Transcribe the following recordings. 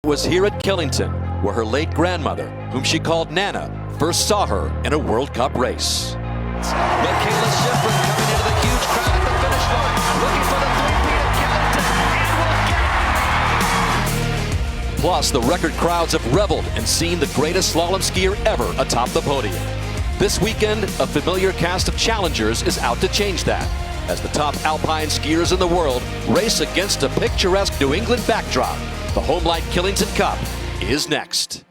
Was here at Killington, where her late grandmother, whom she called Nana, first saw her in a World Cup race. Mikaela shiffrin coming into the huge crowd at the finish line, looking for the three-peat at Killington, and will get it. Plus, the record crowds have reveled and seen the greatest slalom skier ever atop the podium. This weekend, a familiar cast of challengers is out to change that, as the top alpine skiers in the world race against a picturesque New England backdrop. The Homelight Killington Cup is next.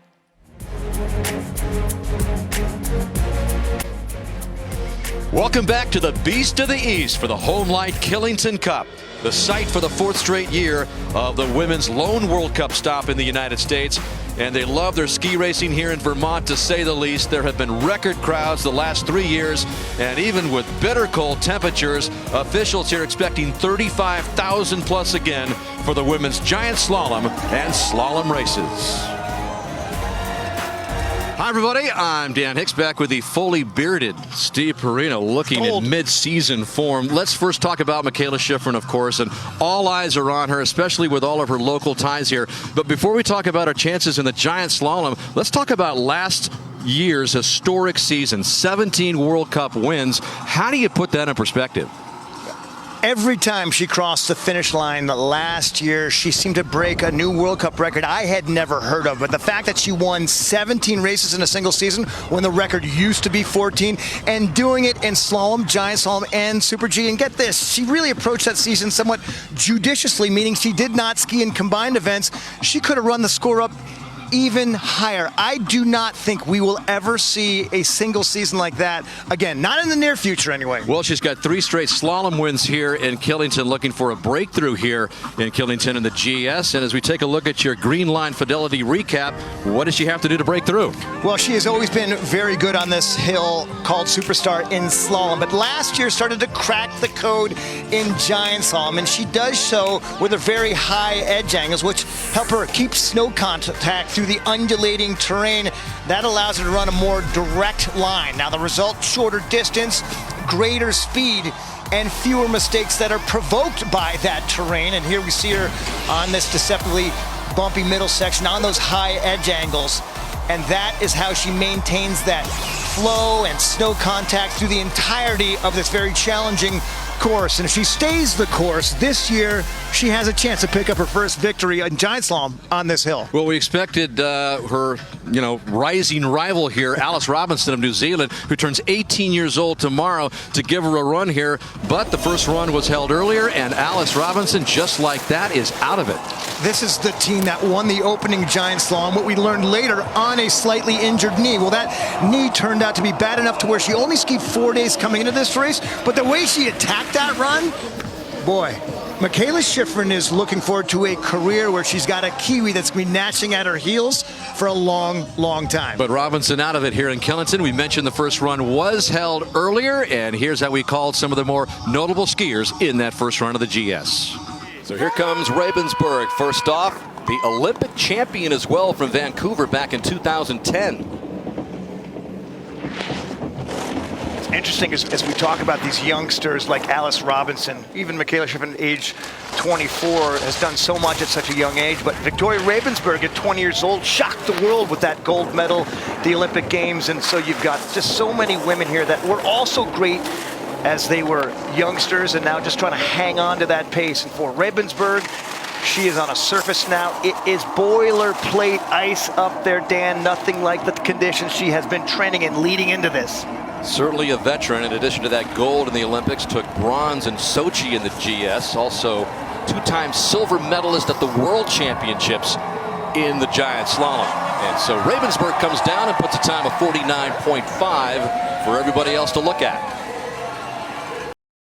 Welcome back to the Beast of the East for the Homelight Killington Cup, the site for the fourth straight year of the women's lone World Cup stop in the United States. And they love their ski racing here in Vermont, to say the least. There have been record crowds the last 3 years, and even with bitter cold temperatures, officials here expecting 35,000 plus again for the women's giant slalom and slalom races. Hi everybody, I'm Dan Hicks, back with the fully bearded Steve Perino, looking in mid-season form. Let's first talk about Mikaela Shiffrin, of course, and all eyes are on her, especially with all of her local ties here. But before we talk about her chances in the giant slalom, let's talk about last year's historic season, 17 World Cup wins. How do you put that in perspective? Every time she crossed the finish line last year, she seemed to break a new World Cup record I had never heard of. But the fact that she won 17 races in a single season when the record used to be 14, and doing it in slalom, giant slalom, and Super G. And get this, she really approached that season somewhat judiciously, meaning she did not ski in combined events. She could have run the score up even higher. I do not think we will ever see a single season like that again, not in the near future anyway. Well, she's got 3 straight slalom wins here in Killington, looking for a breakthrough here in Killington in the GS. And as we take a look at your Green Line Fidelity recap, what does she have to do to break through? Well, she has always been very good on this hill called Superstar in slalom, but last year started to crack the code in giant slalom, and she does so with her very high edge angles, which help her keep snow contact through the undulating terrain. That allows her to run a more direct line. Now the result, shorter distance, greater speed, and fewer mistakes that are provoked by that terrain. And here we see her on this deceptively bumpy middle section on those high edge angles. And that is how she maintains that flow and snow contact through the entirety of this very challenging course. And if she stays the course this year, she has a chance to pick up her first victory in giant slalom on this hill. Well, we expected her, rising rival here, Alice Robinson of New Zealand, who turns 18 years old tomorrow, to give her a run here. But the first run was held earlier, and Alice Robinson, just like that, is out of it. This is the team that won the opening giant slalom, what we learned later, on a slightly injured knee. Well, that knee turned out to be bad enough to where she only skied 4 days coming into this race, but the way she attacked that run, boy, Mikaela Shiffrin is looking forward to a career where she's got a Kiwi that's going to be gnashing at her heels for a long, long time. But Robinson out of it here in Killington. We mentioned the first run was held earlier, and here's how we called some of the more notable skiers in that first run of the GS. So here comes Ravensburg. First off, the Olympic champion as well from Vancouver back in 2010. Interesting as we talk about these youngsters like Alice Robinson, even Mikaela Shiffrin, age 24, has done so much at such a young age. But Victoria Ravensburg at 20 years old shocked the world with that gold medal, the Olympic Games. And so you've got just so many women here that were also great as they were youngsters and now just trying to hang on to that pace. And for Ravensburg, she is on a surface now. It is boilerplate ice up there, Dan. Nothing like the conditions she has been training in leading into this. Certainly a veteran. In addition to that gold in the Olympics, took bronze in Sochi in the GS. Also 2-time silver medalist at the World Championships in the giant slalom. And so Ravensburg comes down and puts a time of 49.5 for everybody else to look at.